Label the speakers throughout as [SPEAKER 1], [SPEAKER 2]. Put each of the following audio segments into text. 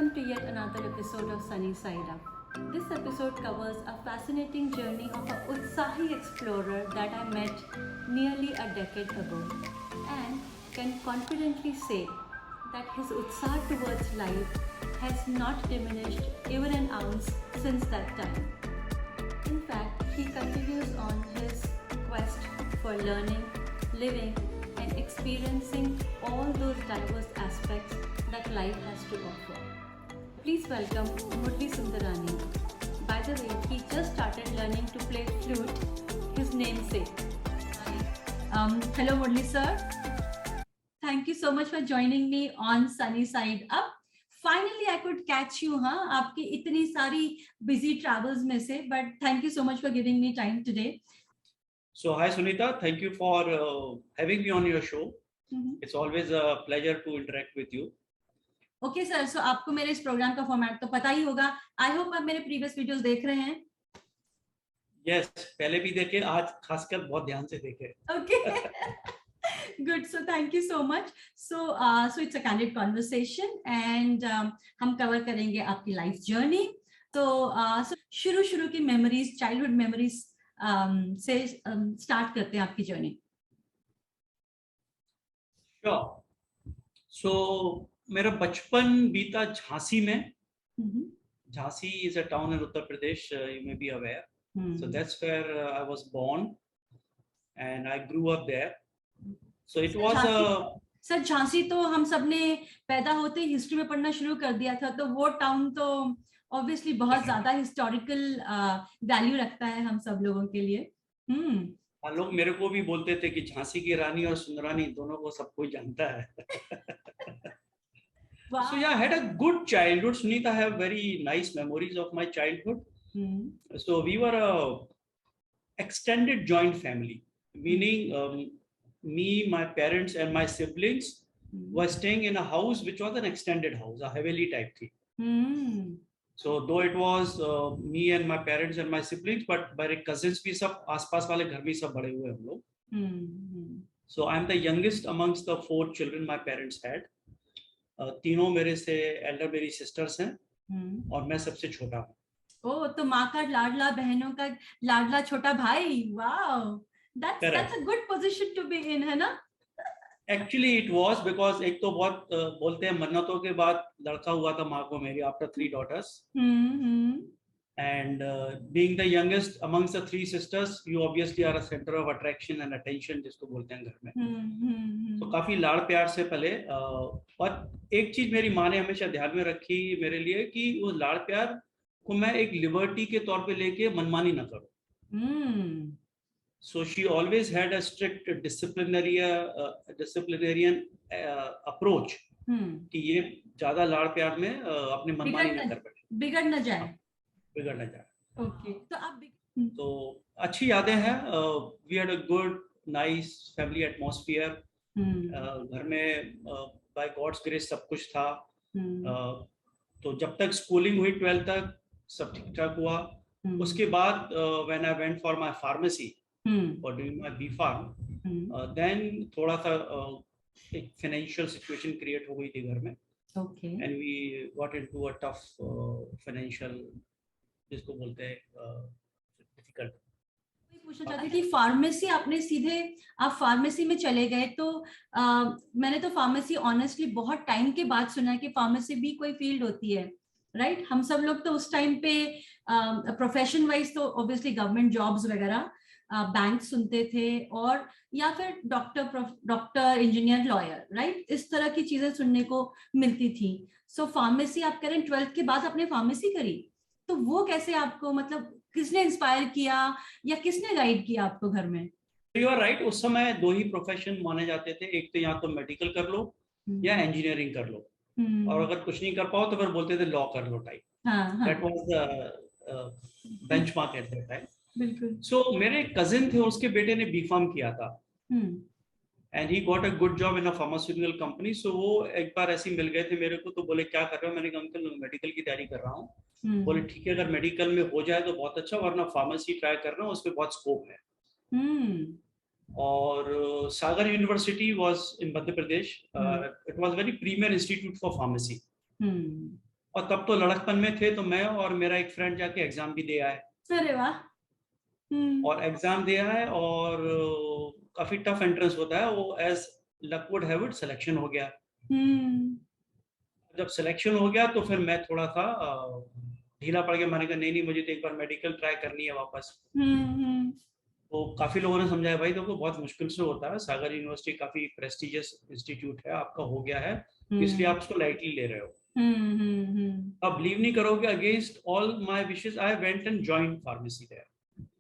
[SPEAKER 1] Welcome to yet another episode of Sunny Side Up. This episode covers a fascinating journey of a Utsahi explorer that I met nearly a decade ago and can confidently say that his Utsah towards life has not diminished even an ounce since that time. In fact, he continues on his quest for learning, living, and experiencing all those diverse aspects that life has to offer. Please welcome Murli Sundarani. By the way, he just started learning to play flute, his namesake. Hello Murli sir. Thank you so much for joining me on Sunny Side Up. Finally, I could catch you, huh? आपकी इतनी सारी busy travels में से, but thank you so much for giving me time today.
[SPEAKER 2] So, hi Sunita, thank you for having me on your show. It's always a pleasure to interact with you.
[SPEAKER 1] Okay sir, so आपको मेरे इस programme का format तो पता ही होगा. I hope आप मेरे previous videos देख रहे हैं.
[SPEAKER 2] Yes, पहले भी देखे, आज खासकर बहुत ध्यान से देखे.
[SPEAKER 1] Okay. Good. So thank you so much. So it's a candid conversation and हम cover करेंगे आपकी life journey. तो शुरू की memories, childhood memories से start करते हैं आपकी journey.
[SPEAKER 2] Sure. So मेरा बचपन बीता झांसी में. Jhansi is a town in Uttar Pradesh. You may be aware. So that's where I was born, and I grew up there. So it was a.
[SPEAKER 1] Sir Jhansi तो हम सब ने पैदा होते ही हिस्ट्री में पढ़ना शुरू कर दिया था, तो वो टाउन तो ऑब्वियसली बहुत ज्यादा हिस्टोरिकल वैल्यू रखता है हम सब लोगों के लिए.
[SPEAKER 2] लोग मेरे को भी बोलते थे कि झांसी की रानी और सुंदरानी दोनों को सब कोई जानता है. Wow. So yeah, I had a good childhood, Sunita. I have very nice memories of my childhood. So we were a extended joint family, meaning me, my parents, and my siblings were staying in a house which was an extended house, a Haveli type thing. So though it was me and my parents and my siblings, but my cousins भी सब आसपास वाले घर में सब बड़े हुए हम लोग. So I'm the youngest amongst the 4 children my parents had. तीनों मेरे से एल्डर मेरी सिस्टर्स हैं और मैं सबसे छोटा हूँ.
[SPEAKER 1] ओह, तो माँ का लाडला, बहनों का लाडला छोटा भाई. Wow, that's a good position to be in, है ना?
[SPEAKER 2] Actually it was because एक तो बहुत बोलते हैं मन्नतों के बाद लड़का हुआ था माँ को मेरी after 3 daughters. And being the youngest amongst the 3 sisters, you obviously are a center of attraction and attention, जिसको बोलते हैं घर में. तो काफी लाड़ प्यार से पले. और एक चीज मेरी माँ ने हमेशा ध्यान में रखी मेरे लिए कि वो लाड़ प्यार को मैं एक लिबर्टी के तौर पे लेके मनमानी ना करूं. So she always had a strict disciplinarian approach कि ये ज्यादा लाड़ प्यार में अपनी मनमानी ना कर बैठे,
[SPEAKER 1] बिगड़ ना जाए.
[SPEAKER 2] Okay. तो अच्छी यादें हैं. We had a good, nice family atmosphere. घर में by God's grace सब कुछ था. तो जब तक स्कूलिंग हुई 12th तक सब ठीक ठाक हुआ. उसके बाद when I went for my pharmacy or doing my B.Pharm, then थोड़ा सा एक financial situation create हो गई थी घर में.
[SPEAKER 1] Okay.
[SPEAKER 2] And we got into a tough financial, जिसको बोलते हैं डिफिकल्ट.
[SPEAKER 1] पूछना चाहती थी, फार्मेसी आपने सीधे आप फार्मेसी में चले गए, तो मैंने तो फार्मेसी ऑनेस्टली बहुत टाइम के बाद सुना है कि फार्मेसी भी कोई फील्ड होती है, राइट? हम सब लोग तो उस टाइम पे प्रोफेशन वाइज तो ऑब्वियसली गवर्नमेंट जॉब्स वगैरह, बैंक सुनते थे, और या फिर डॉक्टर, इंजीनियर, लॉयर, राइट? इस तरह की चीजें सुनने को मिलती थी. सो फार्मेसी आप कह रहे हैं 12th के बाद आपने फार्मेसी करी, तो वो कैसे आपको, मतलब किसने इंस्पायर किया या किसने गाइड किया आपको घर में?
[SPEAKER 2] You are right. उस समय 2 ही प्रोफेशन माने जाते थे. एक तो या तो मेडिकल कर लो या इंजीनियरिंग कर लो, और अगर कुछ नहीं कर पाओ तो फिर बोलते थे लॉ कर लो type. That was the benchmark at that time.
[SPEAKER 1] बिल्कुल.
[SPEAKER 2] सो मेरे कजिन थे, उसके बेटे ने B.Pharm किया था. And he got a good job in a pharmaceutical company. So वो एक बार ऐसे मिल गए थे मेरे को, तो बोले क्या कर रहे हो? मैंने कहा अंकल मेडिकल की तैयारी कर रहा हूँ. बोले ठीक है, अगर मेडिकल में हो जाए तो बहुत अच्छा, वरना फार्मेसी ट्राई कर रहा हूँ, उसमें बहुत स्कोप है. और Sagar university was in Madhya Pradesh. It was very premier institute for pharmacy. और तब तो लड़कपन में थे, तो मैं और मेरा एक फ्रेंड जाके एग्जाम भी दे आए।
[SPEAKER 1] अरे वाह।
[SPEAKER 2] और एग्जाम दिया है, और काफी टफ एंट्रेंस होता है वो, as luck would have it selection हो गया। जब सिलेक्शन हो गया तो फिर मैं थोड़ा सा ढीला पड़ गया। मैंने कहा नहीं नहीं, मुझे तो एक बार मेडिकल ट्राई करनी है वापस। तो काफी लोगों ने समझाया भाई देखो बहुत मुश्किल से होता है, सागर यूनिवर्सिटी काफी प्रेस्टिजियस इंस्टीट्यूट है, आपका हो गया है इसलिए आप उसको लाइटली ले रहे हो। आप बिलीव नहीं करोगे, against all my wishes I went and joined pharmacy there.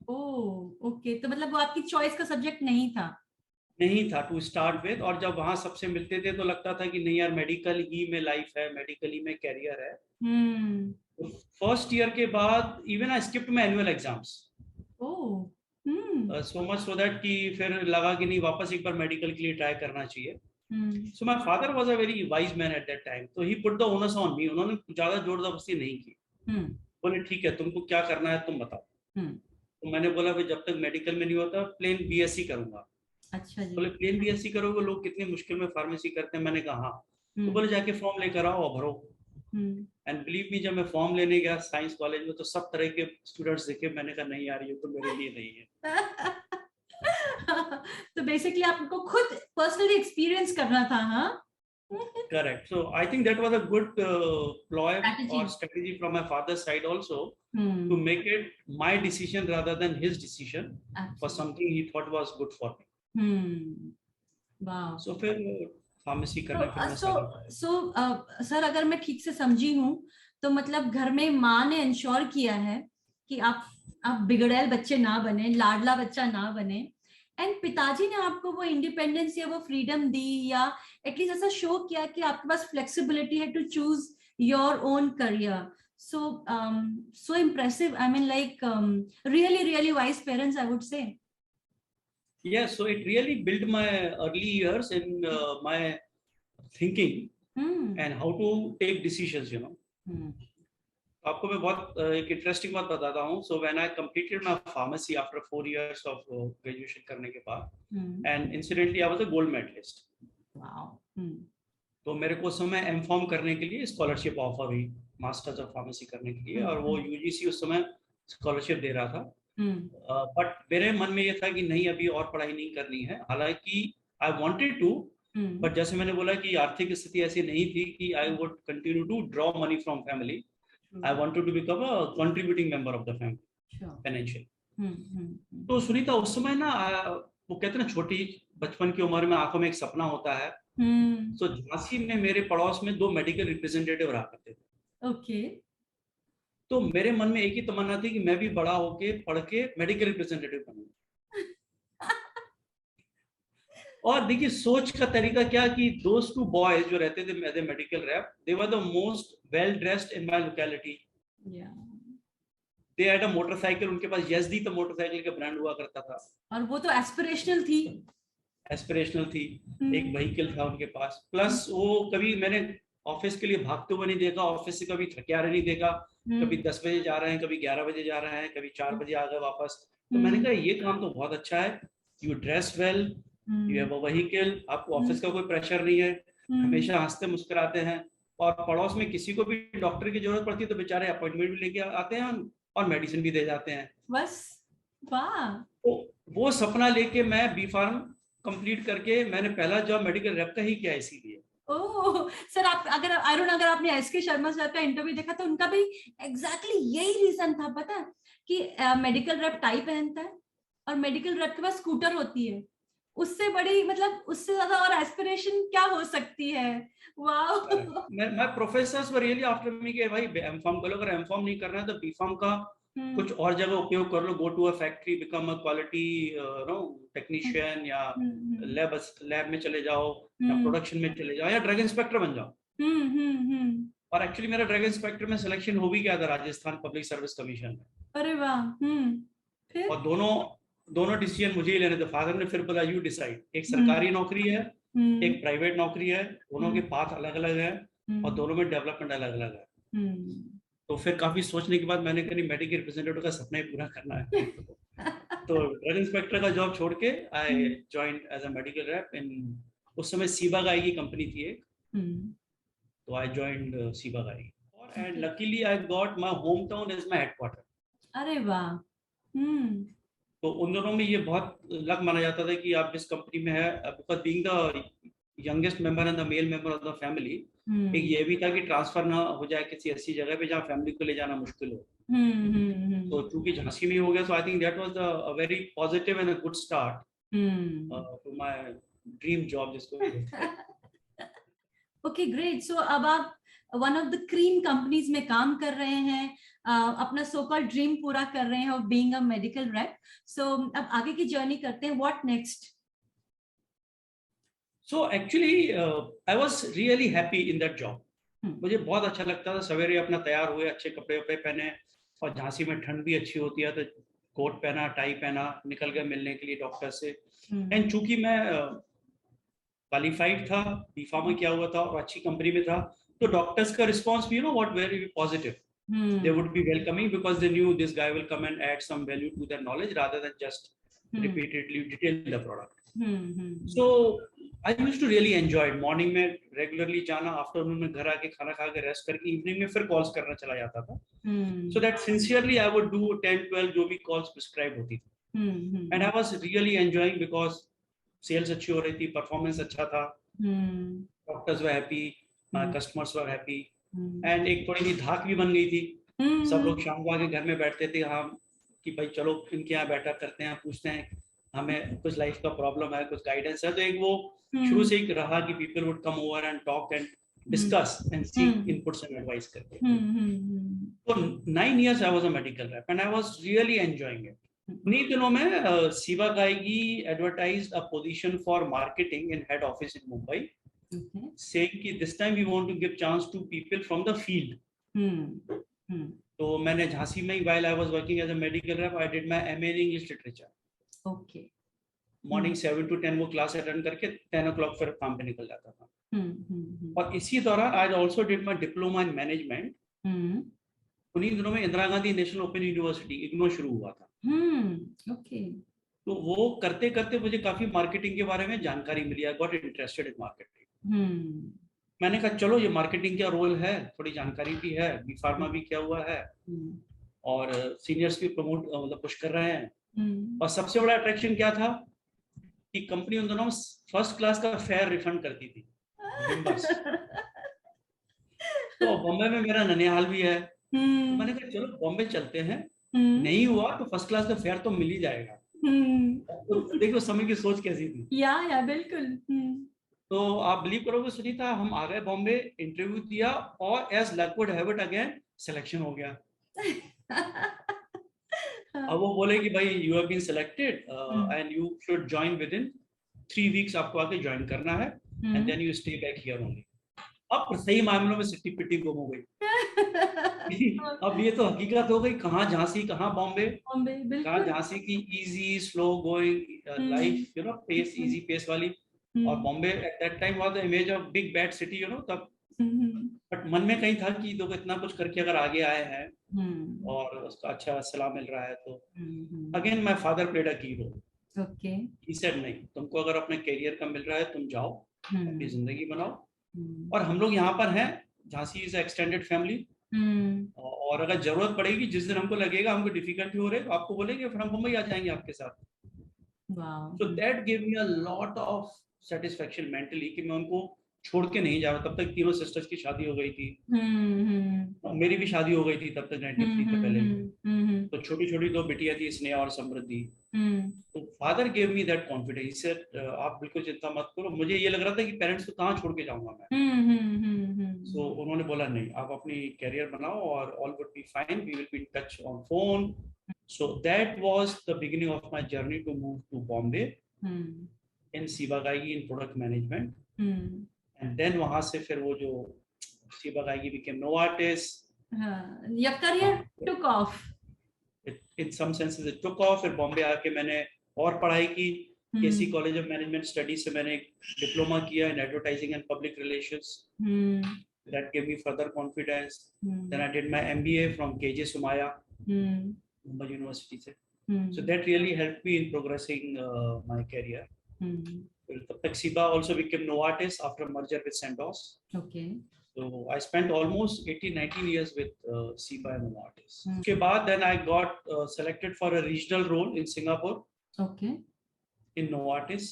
[SPEAKER 1] Oh okay, तो मतलब वो आपकी चॉइस का सब्जेक्ट नहीं था?
[SPEAKER 2] नहीं था टू स्टार्ट विद, और जब वहां सबसे मिलते थे तो लगता था कि नहीं यार, मेडिकल ही में लाइफ है, मेडिकल ही में कैरियर है। फर्स्ट ईयर के बाद even I skipped my annual exams, so much so that कि फिर लगा कि नहीं, वापस एक बार मेडिकल के लिए ट्राई करना चाहिए। So my father was a very wise man at that time, तो he put the onus on me. उन्होंने ज्यादा जोर जबरदस्ती नहीं की। बोले ठीक है, तुमको क्या करना है तुम बताओ। तो मैंने बोला भाई जब तक मेडिकल में नहीं होता प्लेन बीएससी करूंगा।
[SPEAKER 1] अच्छा जी।
[SPEAKER 2] बोले प्लेन बीएससी करोगे, लोग कितनी मुश्किल में फार्मेसी करते हैं। मैंने कहा हाँ। तो बोले जाके फॉर्म लेकर आओ और भरो। एंड बिलीव मी, जब मैं फॉर्म लेने गया साइंस कॉलेज में तो सब तरह के स्टूडेंट्स देखे। मैंने कहा नहीं यार, ये तो मेरे लिए नहीं है।
[SPEAKER 1] तो बेसिकली आपको खुद पर्सनली एक्सपीरियंस करना था। हाँ,
[SPEAKER 2] correct. So I think that was a good ploy
[SPEAKER 1] strategy.
[SPEAKER 2] or strategy from my father's side also, to make it my decision rather than his decision.
[SPEAKER 1] Absolutely.
[SPEAKER 2] For something he thought was good for me.
[SPEAKER 1] Wow.
[SPEAKER 2] So फिर pharmacy करने फिर मैं
[SPEAKER 1] sir अगर मैं ठीक से समझी हूँ तो मतलब घर में माँ ने इंश्योर किया है कि आप बिगड़ैल बच्चे ना बने, लाडला बच्चा ना बने, एंड पिताजी ने आपको वो इंडिपेंडेंस या वो फ्रीडम दी, या एटलीस्ट ऐसा शो किया कि आपके पास फ्लेक्सिबिलिटी है to choose your own career. So impressive. I mean, like really wise parents, I would say.
[SPEAKER 2] Yeah, so it really built my early years in my thinking and how to take decisions, you know. आपको मैं बहुत एक interesting बात बताता हूँ. So when I completed my pharmacy after 4 years of graduation करने के बाद, and incidentally I was a gold medalist. Wow. तो मेरे को उस समय एमफॉर्म करने के लिए स्कॉलरशिप ऑफर हुई, मास्टर्स ऑफ फार्मेसी करने के लिए, और वो यूजीसी उस समय स्कॉलरशिप दे रहा था. बट मेरे मन में ये था कि नहीं, अभी और पढ़ाई नहीं करनी है. हालांकि आई वांटेड टू, बट जैसे मैंने बोला कि आर्थिक स्थिति ऐसी नहीं थी कि I would continue to draw money from family. I wanted to become a contributing member of the family, financially. तो सुनीता उस समय ना, वो कहते हैं ना, छोटी बचपन की उम्र में आंखों में एक सपना होता है. तो झांसी में मेरे पड़ोस में 2 मेडिकल रिप्रेजेंटेटिव रहा करते थे. ओके. तो मेरे मन में एक ही तमन्ना थी कि मैं भी बड़ा होके पढ़ के मेडिकल रिप्रेजेंटेटिव बनूं. और देखिए सोच का तरीका क्या कि दोस 2 बॉयज जो रहते थे as a medical rep, they were the most well dressed in my locality. They had a motorcycle. उनके पास यजदी तो मोटरसाइकिल का ब्रांड हुआ करता था, और वो तो एस्पिरेशनल थी. एक व्हीकल था उनके पास. प्लस वो कभी मैंने ऑफिस के लिए भागते हुए नहीं देखा, ऑफिस से कभी थके नहीं देखा. कभी 10 बजे जा रहे हैं, कभी 11 बजे जा रहे हैं, कभी 4 बजे आ गए वापस. तो मैंने कहा ये काम तो बहुत अच्छा है. You dress well, you have a vehicle, आपको ऑफिस का कोई प्रेशर नहीं है, हमेशा हंसते मुस्कुराते हैं. और पड़ोस में किसी को भी डॉक्टर की जरूरत पड़ती है तो बेचारे अपॉइंटमेंट भी लेके आते हैं और मेडिसिन भी दे जाते हैं. बस. वाह. तो वो सपना लेके मैं बी फार्म कंप्लीट करके मैंने पहला जॉब मेडिकल रैप का ही किया. इसीलिए
[SPEAKER 1] ओह सर, आप अगर अगर आपने एसके शर्मा सर का इंटरव्यू देखा तो उनका भी एग्जैक्टली यही रीजन था, पता है, कि मेडिकल रैप टाई पहनता है और मेडिकल रैप के पास स्कूटर होती है. उससे बड़ी, मतलब उससे ज्यादा और एस्पिरेशन क्या हो सकती है. Wow.
[SPEAKER 2] My professors were really after me कि भाई एमफॉर्म करो, अगर एमफॉर्म नहीं करना है तो बीफॉर्म का कुछ और जगह उपयोग कर लो. Go to a factory, become a quality technician, या लैब में चले जाओ, या प्रोडक्शन में चले जाओ, या ड्रग इंस्पेक्टर बन जाओ. और एक्चुअली मेरा ड्रग इंस्पेक्टर में सिलेक्शन हो भी गया था राजस्थान पब्लिक सर्विस कमीशन में. अरे वाह. और दोनों डिसीजन मुझे ही लेने थे. फादर ने फिर बोला यू डिसाइड. एक सरकारी नौकरी है, एक प्राइवेट नौकरी है, दोनों के पाथ अलग अलग है और दोनों में डेवलपमेंट अलग अलग है. तो फिर काफी सोचने के बाद मैंने कहा मेडिकल रिप्रेजेंटेटिव का सपना ही पूरा करना है. तो ड्रग इंस्पेक्टर का जॉब छोड़ के I joined as a medical rep in, उस समय सीबा गाई की कंपनी थी एक. तो आई जॉइंड सीबा गाई. और and luckily I got my hometown as my headquarter.
[SPEAKER 1] अरे वाह.
[SPEAKER 2] तो उन दोनों में ये बहुत लक माना जाता था कि आप जिस कंपनी में है, because being the youngest member and the male member of the family, एक ये भी था कि ट्रांसफर ना हो जाए किसी ऐसी जगह पे जहाँ फैमिली को ले जाना मुश्किल हो. तो चूंकि झांसी में हो गया, so I think that was a very positive and a good start to my dream job जिसको बोलते हैं.
[SPEAKER 1] Okay great. सो अब आप one of the cream companies में काम कर रहे हैं, अपना सो कॉल्ड ड्रीम पूरा कर रहे हैं of being a medical rep. So अब आगे की जर्नी करते हैं. What next?
[SPEAKER 2] So actually I was really happy in that job. मुझे बहुत अच्छा लगता था. सवेरे अपना तैयार हुए, अच्छे कपड़े वपड़े पहने, और झांसी में ठंड भी अच्छी होती है तो कोट पहना, टाई पहना, निकल गए मिलने के लिए डॉक्टर से. एंड चूंकि मैं क्वालिफाइड था, बी फार्मा किया हुआ था और अच्छी कंपनी में था, तो डॉक्टर्स का रिस्पॉन्स भी what very positive. They would be welcoming because they knew this guy will come and add some value to their knowledge rather than just repeatedly detail the product. So I used to really enjoy it. Morning में regularly जाना, afternoon में घर आके खाना खा के rest करके evening में फिर calls करना चला जाता था. So that sincerely I would do 10-12 जो भी calls prescribed होती थी. And I was really enjoying because sales अच्छी हो रही थी, performance अच्छा था, doctors were happy, my customers were happy. And एक थोड़ी सी धाक भी बन गई थी. सब लोग शाम को आके घर में बैठते थे, हाँ कि भाई चलो इनके यहाँ बैठा करते हैं, पूछते हैं हमें कुछ लाइफ का प्रॉब्लम है, कुछ गाइडेंस है. तो एक वो शुरू से एक रहा कि people would come over and talk and discuss and seek inputs and advice करके. तो 9 years I was a medical rep and I was really enjoying it. उन्हीं दिनों में Ciba Geigy advertised a position for marketing in head office in Mumbai. saying कि this time we want to give chance to people from the field. तो मैंने झांसी में ही while I was working as a medical rep I did my MA in English literature.
[SPEAKER 1] Okay.
[SPEAKER 2] Morning 7 to 10 वो class attend करके 10 o'clock फिर काम पे निकल जाता था. और इसी दौरान I also did my diploma in management. उन्हीं दिनों में Indira Gandhi national open university IGNOU शुरू हुआ था.
[SPEAKER 1] Okay.
[SPEAKER 2] तो वो करते करते मुझे काफी मार्केटिंग के बारे में जानकारी मिली. I got interested in marketing. मैंने कहा चलो ये मार्केटिंग का रोल है, थोड़ी जानकारी भी है, बी फार्मा भी किया हुआ है और सीनियर्स भी प्रमोट मतलब पुश कर रहे हैं. और सबसे बड़ा अट्रैक्शन क्या था कि कंपनी उन दोनों फर्स्ट क्लास का फेयर रिफंड करती थी. तो बॉम्बे में मेरा ननिहाल भी है, तो मैंने कहा चलो बॉम्बे चलते हैं. नहीं हुआ तो फर्स्ट क्लास का फेयर तो मिल ही जाएगा. तो देखो समय की सोच कैसी थी.
[SPEAKER 1] या बिल्कुल.
[SPEAKER 2] तो आप बिलीव करोगे सुनीता, हम आ गए बॉम्बे, इंटरव्यू दिया और as luck would have it again selection हो गया. अब वो बोले कि भाई you have been selected and you should join within 3 weeks. आपको आके ज्वाइन करना है and then you stay back here only. अब सही मामलों में सिटी पिटी गुम हो गई. अब ये तो हकीकत हो गई, कहाँ झांसी कहाँ बॉम्बे, कहाँ झांसी की easy slow going life pace, easy pace वाली, और Bombay at that time was the image of big bad city तब. बट मन में कहीं था कि देखो इतना कुछ करके अगर आगे आए हैं और उसका अच्छा सलाह मिल रहा है तो again my father played a की रोल.
[SPEAKER 1] ओके.
[SPEAKER 2] ही सेड नहीं, तुमको अगर अपने करियर का मिल रहा है तुम जाओ, अपनी जिंदगी बनाओ. और हम लोग यहाँ पर हैं, झांसी इज एक्सटेंडेड फैमिली, और अगर जरूरत पड़ेगी, जिस दिन हमको लगेगा हमको डिफिकल्टी हो रही है तो आपको बोलेंगे, फिर हम मुंबई आ जाएंगे आपके साथ. So that give me a lot of satisfaction mentally कि मैं उनको छोड़ के नहीं जा रहा. तब तक तीनों सिस्टर्स की शादी हो गई थी, मेरी भी शादी हो गई थी तब तक 93 के पहले. तो छोटी छोटी 2 बिटियां थी, स्नेहा और समृद्धि. तो father gave me that confidence. आप बिल्कुल चिंता मत करो. मुझे ये लग रहा था कि पेरेंट्स को कहाँ छोड़ के जाऊंगा मैं. सो उन्होंने बोला नहीं, आप अपनी कैरियर बनाओ और all would be fine, we will be in touch on phone. So that was the beginning of my journey to move to Bombay in Shiva Gaigi in product management. And then वहाँ से फिर वो जो Shiva Gaigi became Novartis.
[SPEAKER 1] Your career took off.
[SPEAKER 2] In some senses it took off. फिर बॉम्बे आके मैंने और पढ़ाई की. KC college of management studies से मैंने डिप्लोमा किया in advertising and public relations. That gave me further confidence. Then I did my MBA from KJ Sumaya, Mumbai University से. So that really helped me in progressing my career. तब तक Shiva also became Novartis after merger with Sandoz.
[SPEAKER 1] Okay.
[SPEAKER 2] So I spent almost 18-19 years with SIBA and Novartis. उसके बाद then I got selected for a regional role in Singapore.
[SPEAKER 1] Okay.
[SPEAKER 2] In Novartis.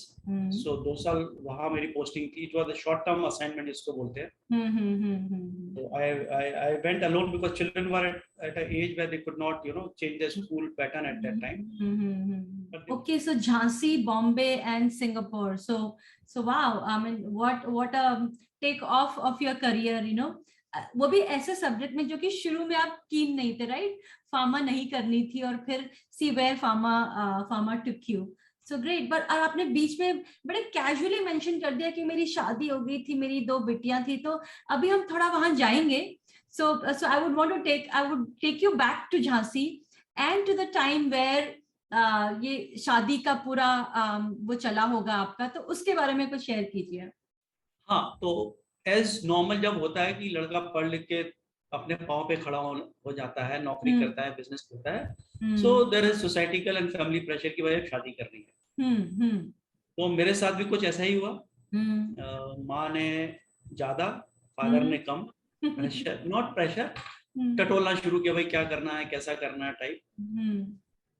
[SPEAKER 2] So 2 साल वहाँ मेरी posting थी. It was a short term assignment इसको बोलते हैं. So I went alone because children were at an age where they could not, change their school pattern at that time.
[SPEAKER 1] Okay, so Jhansi, Bombay, and Singapore. So wow. I mean, what a take off of your career, वो भी ऐसे subject में जो कि शुरू में आप कीन नहीं थे, राइट? फार्मा नहीं करनी थी और फिर see where pharma took you. So great. But आपने बीच में बड़े कैजुअली मेंशन कर दिया कि मेरी शादी हो गई थी, मेरी 2 बेटियां थी. तो अभी हम थोड़ा वहां जाएंगे. So I would take you back to Jhansi and to the time where ये शादी का पूरा वो चला होगा आपका. तो उसके बारे में कुछ शेयर कीजिए.
[SPEAKER 2] हाँ, तो एज नॉर्मल जब होता है कि लड़का पढ़ लिख के अपने पाँव पे खड़ा हो जाता है, नौकरी करता है, बिजनेस करता है, so there is societical and family pressure की वजह से शादी करनी है. तो मेरे साथ भी कुछ ऐसा ही हुआ. माँ ने ज्यादा, फादर ने कम. प्रेशर, नॉट प्रेशर, टटोलना शुरू किया, भाई क्या करना है, कैसा करना है टाइप.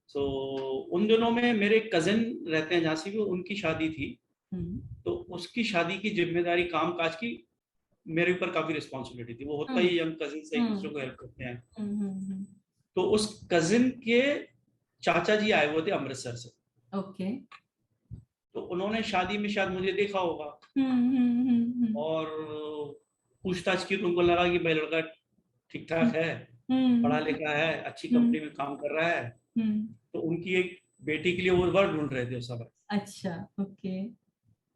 [SPEAKER 2] सो उन दिनों में मेरे कजिन रहते हैं झांसी में, उनकी शादी थी. तो उसकी शादी की जिम्मेदारी, काम काज की मेरे ऊपर काफी रिस्पॉन्सिबिलिटी थी. वो होता ही यंग कजिन से एक दूसरे को हेल्प करते हैं. तो उस कजिन के चाचा जी आए हुए थे अमृतसर से.
[SPEAKER 1] ओके.
[SPEAKER 2] तो उन्होंने शादी में शायद मुझे देखा होगा और पूछताछ की. तो उनको लगा कि भाई लड़का ठीक ठाक है, पढ़ा लिखा है, अच्छी कंपनी में काम कर रहा है. तो उनकी एक बेटी के लिए वो वर्क ढूंढ रहे थे उस समय.
[SPEAKER 1] अच्छा. ओके.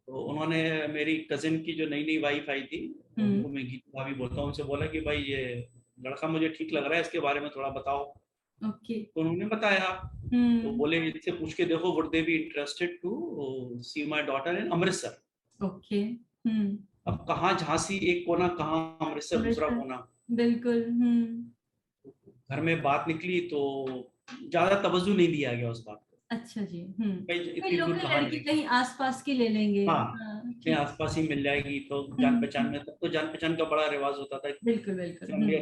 [SPEAKER 2] तो उन्होंने मेरी कजिन की जो नई वाइफ आई थी, उनको मैं गीता भाभी बोलता हूँ, उनसे बोला कि भाई ये लड़का मुझे ठीक लग रहा है, इसके बारे में थोड़ा बताओ.
[SPEAKER 1] ओके.
[SPEAKER 2] तो उन्होंने बताया. तो बोले इससे पूछ के देखो, would they be interested to see my daughter in Amritsar.
[SPEAKER 1] Okay.
[SPEAKER 2] अब कहाँ झांसी एक कोना, कहाँ अमृतसर दूसरा कोना.
[SPEAKER 1] बिल्कुल.
[SPEAKER 2] घर में बात निकली तो ज्यादा तवज्जो नहीं दिया गया उस बात को.
[SPEAKER 1] अच्छा जी.
[SPEAKER 2] इतनी दूर कहाँ
[SPEAKER 1] लड़की कहीं आसपास की ले लेंगे.
[SPEAKER 2] हाँ, आसपास ही मिल जाएगी. तो जान पहचान में, तब तो जान पहचान का बड़ा रिवाज होता था.
[SPEAKER 1] बिल्कुल.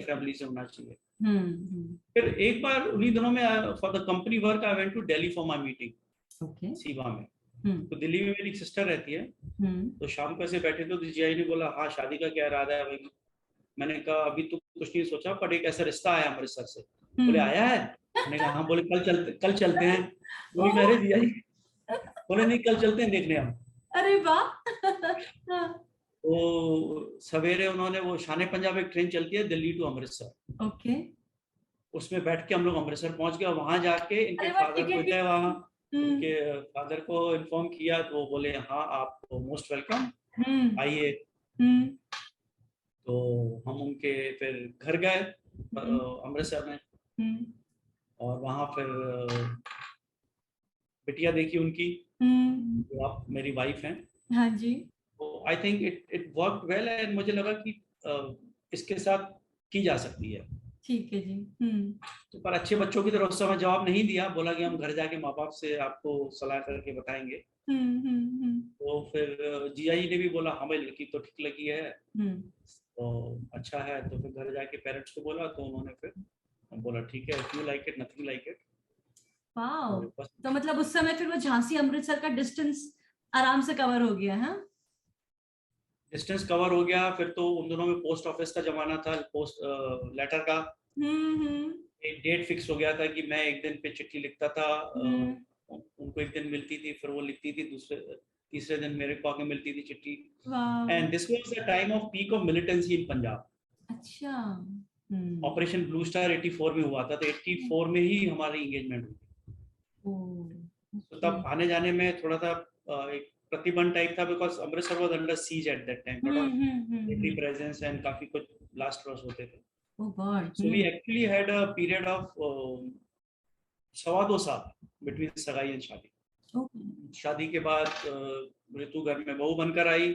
[SPEAKER 2] फैमिली से होना चाहिए. फिर एक बार उन्हीं दिनों में for the company work I went to Delhi for my meeting. Okay. सीवा में. तो दिल्ली में मेरी सिस्टर रहती है. तो शाम को ऐसे बैठे थे, तो जीआई ने बोला, हाँ शादी का क्या इरादा है भाई. मैंने कहा अभी तो कुछ नहीं सोचा, पर एक ऐसा रिश्ता आया अमृतसर से. बोले आया है. मैंने कहा हाँ. बोले कल चलते हैं. वही कह रहे जीआई. बोले नहीं, कल चलते हैं देखने हम.
[SPEAKER 1] अरे वाह.
[SPEAKER 2] तो सवेरे उन्होंने वो शान पंजाब एक ट्रेन चलती है दिल्ली टू अमृतसर.
[SPEAKER 1] ओके.
[SPEAKER 2] उसमें बैठ के हम लोग अमृतसर पहुंच गए. वहां जाके इनके फादर को गए, वहाँ उनके फादर को इन्फॉर्म किया. तो वो बोले हाँ आप मोस्ट वेलकम, आइए. तो हम उनके फिर घर गए अमृतसर में. और वहाँ फिर बिटिया देखी उनकी, जो आप मेरी वाइफ हैं.
[SPEAKER 1] हाँ जी.
[SPEAKER 2] तो I think it work well. And मुझे लगा कि इसके साथ की जा सकती है.
[SPEAKER 1] ठीक है जी.
[SPEAKER 2] तो पर अच्छे बच्चों की तरह उस समय जवाब नहीं दिया. बोला कि हम घर जाके माँ बाप से आपको सलाह करके बताएंगे. तो फिर जीआई ने भी बोला हाँ भाई लड़की तो ठीक लगी है, तो अच्छा है. तो फिर घर जाके पेरेंट्स को बोला. तो उन्होंने फिर बोला ठीक है, if you like it, nothing like it.
[SPEAKER 1] Wow. तो मतलब उस समय फिर वो झांसी अमृतसर का डिस्टेंस आराम से कवर हो गया है.
[SPEAKER 2] डिस्टेंस कवर हो गया. फिर तो उन दोनों में पोस्ट ऑफिस का जमाना था, पोस्ट लेटर का. एक डेट फिक्स हो गया था कि मैं एक दिन पे चिट्ठी लिखता था. उनको एक दिन मिलती थी, फिर वो लिखती थी, तीसरे दिन मेरे को आके मिलती थी चिट्ठी. And this was the time of peak of militancy in Punjab.
[SPEAKER 1] अच्छा.
[SPEAKER 2] ऑपरेशन ब्लू स्टार 84 में हुआ था. तो 84 में ही हमारी एंगेजमेंट हुई. तो तब आने जाने में थोड़ा सा एक प्रतिबंध टाइप था, because Amritsar was under seize eight that time. Military presence and काफी कुछ ब्लास्ट होते थे. So we actually had a period of 2.25 साल between सगाई एंड शादी. शादी के बाद ऋतु घर में बहू बनकर आई.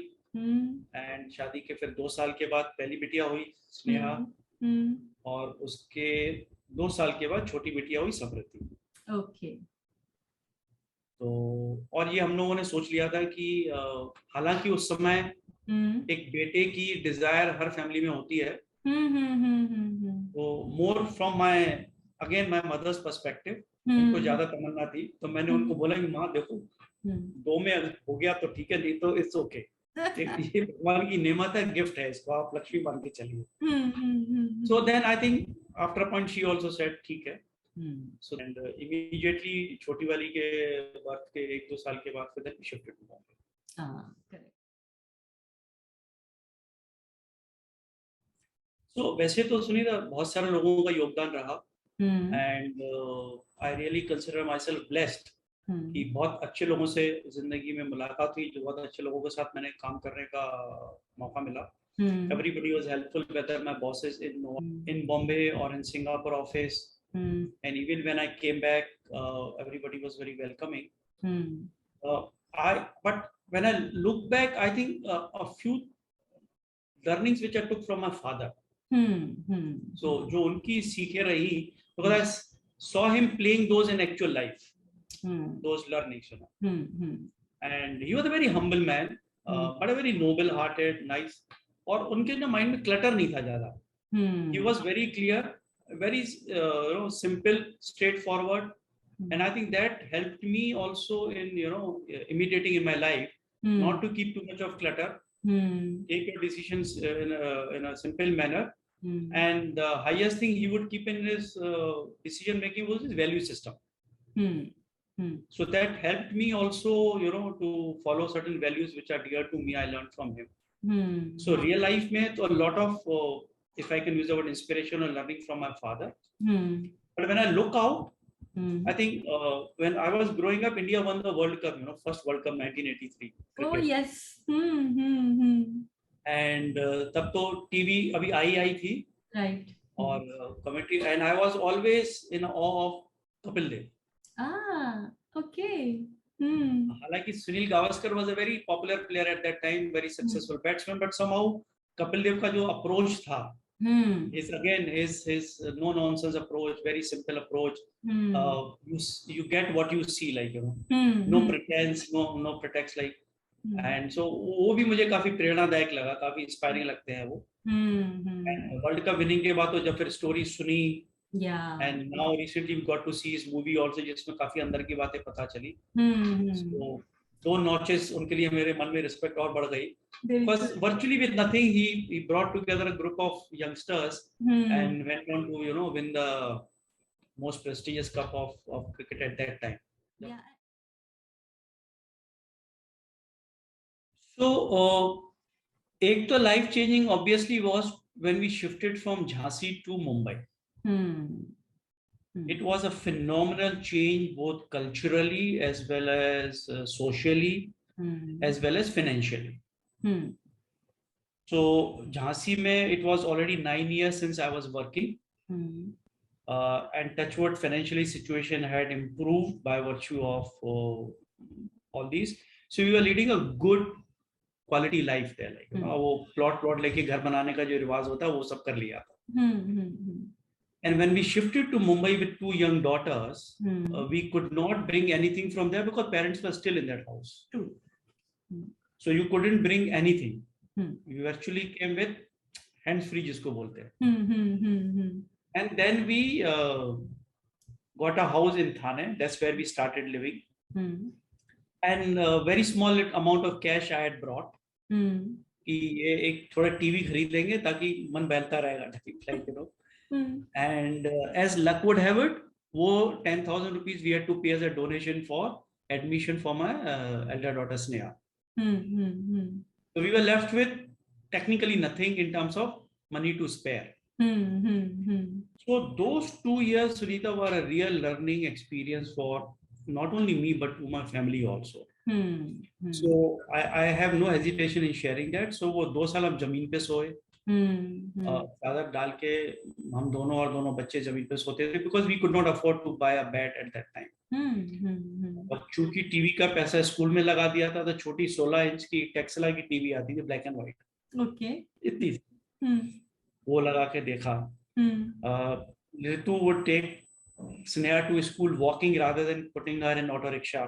[SPEAKER 2] एंड शादी के फिर 2 साल के बाद पहली बिटिया हुई स्नेहा. और उसके 2 साल के बाद छोटी बिटिया हुई समृद्धि.
[SPEAKER 1] ओके.
[SPEAKER 2] तो और ये हम लोगों ने सोच लिया था कि हालांकि उस समय एक बेटे की डिजायर हर फैमिली में होती है. तो more from my mother's perspective, उनको ज्यादा तमन्ना थी, तो मैंने उनको बोला कि माँ देखो, 2 में हो गया तो ठीक है, नहीं तो इट्स ओके. ये भगवान की नेमत है, गिफ्ट है, इसको आप लक्ष्मी मान के चलिए. So then I think after point she also said ठीक है. सो एंड इमीडिएटली छोटी वाली के बर्थ के 1-2 साल के बाद फिर शिफ्टेड टू बॉम्बे.
[SPEAKER 1] करेक्ट.
[SPEAKER 2] तो वैसे तो सुनीता बहुत सारे लोगों का योगदान रहा, and I really consider my self blessed कि बहुत अच्छे लोगों से जिंदगी में मुलाकात हुई, जो बहुत अच्छे लोगों के साथ मैंने काम करने का मौका मिला. Everybody was helpful, whether my bosses in Bombay or in Singapore office, and even when I came back, everybody was very welcoming. But when I look back, I think a few learnings which I took from my father. So जो उनकी सीखें रही, because I saw him playing those in actual life, those learnings, you know. And he was a very humble man, but a very noble-hearted, nice. और उनके जो mind में clutter नहीं था ज्यादा. He was very clear, very simple, straightforward, and I think that helped me also in imitating in my life, not to keep too much of clutter. Take your decisions in a simple manner. And the highest thing he would keep in his decision making was his value system. So that helped me also, to follow certain values which are dear to me. I learned from him. So real life mein to a lot of, if I can use the word inspiration or learning from my father. But when I look out, I think when I was growing up, India won the World Cup, first World Cup 1983. Cricket.
[SPEAKER 1] Oh yes.
[SPEAKER 2] And तब तो TV अभी आई थी.
[SPEAKER 1] Right.
[SPEAKER 2] और commentary, and I was always in awe of Kapil Dev.
[SPEAKER 1] Okay.
[SPEAKER 2] हालांकि Sunil Gavaskar was a very popular player at that time, very successful batsman, but somehow Kapil Dev का जो approach था, is again his no nonsense approach, very simple approach. You get what you see, like no pretense, no pretext, like. And so वो भी मुझे काफी प्रेरणादायक लगा, काफी इंस्पायरिंग लगते हैं वो. वर्ल्ड कप विनिंग के बाद तो जब फिर स्टोरी सुनी, and now recently we got to see his movie also, जिसमें काफी अंदर की बातें पता चली. So 2 notches उनके लिए मेरे मन में रिस्पेक्ट और बढ़ गई. Because virtually with nothing, he brought together a group of youngsters and went on to win the most prestigious cup of cricket at that time.
[SPEAKER 1] Yeah.
[SPEAKER 2] So एक तो life changing obviously was when we shifted from Jhansi to Mumbai. It was a phenomenal change, both culturally as well as socially, as well as financially. So Jhansi mein, it was already 9 years since I was working, and touchwood financially situation had improved by virtue of all these. So we were leading a good quality life there, like वो plot लेके घर बनाने का जो रिवाज होता है वो सब कर लिया था. And when we shifted to Mumbai with 2 young daughters, we could not bring anything from there because parents were still in that house. So you couldn't bring anything. You actually came with hands free, जिसको बोलते हैं. And then we got a house in Thane. That's where we started living. And a very small amount of cash I had brought. कि ये एक थोड़ा TV खरीद लेंगे ताकि मन बहलता रहेगा. And as luck would have it, वो 10,000 rupees we had to pay as a donation for admission for my elder daughter Sneha. So we were left with technically nothing in terms of money to spare. So those 2 years, Sunita, were a real learning experience for not only me but to my family also. So I have no hesitation in sharing that. So वो 2 साल हम जमीन पे सोए, चादर डाल के हम दोनों और दोनों बच्चे जमीन पे सोते थे, because we could not afford to buy a bed at that time. और चूंकि टीवी का पैसा स्कूल में लगा दिया था, तो छोटी 16 इंच की टेक्सला की टीवी आती थी, ब्लैक एंड व्हाइट.
[SPEAKER 1] ओके.
[SPEAKER 2] इतनी वो लगा के देखा. Ritu would take Sneha to school walking rather than putting her in auto rickshaw.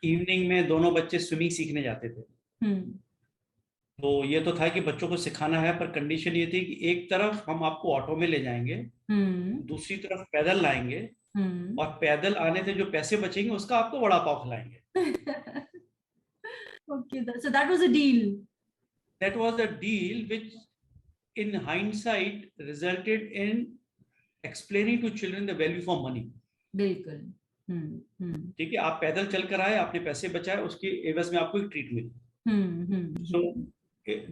[SPEAKER 2] Evening में दोनों बच्चे स्विमिंग सीखने जाते थे. तो ये तो था कि बच्चों को सिखाना है, पर कंडीशन ये थी कि एक तरफ हम आपको ऑटो में ले जाएंगे, दूसरी तरफ पैदल लाएंगे, और पैदल आने से जो पैसे बचेंगे उसका आपको वड़ा पाव खिलाएंगे.
[SPEAKER 1] Okay, so that was a deal.
[SPEAKER 2] That was a deal which in hindsight resulted in explaining to children the value for money.
[SPEAKER 1] बिल्कुल.
[SPEAKER 2] ठीक है, आप पैदल चल कर आए, आपने पैसे बचाए, उसके एवज में आपको एक ट्रीट मिली. So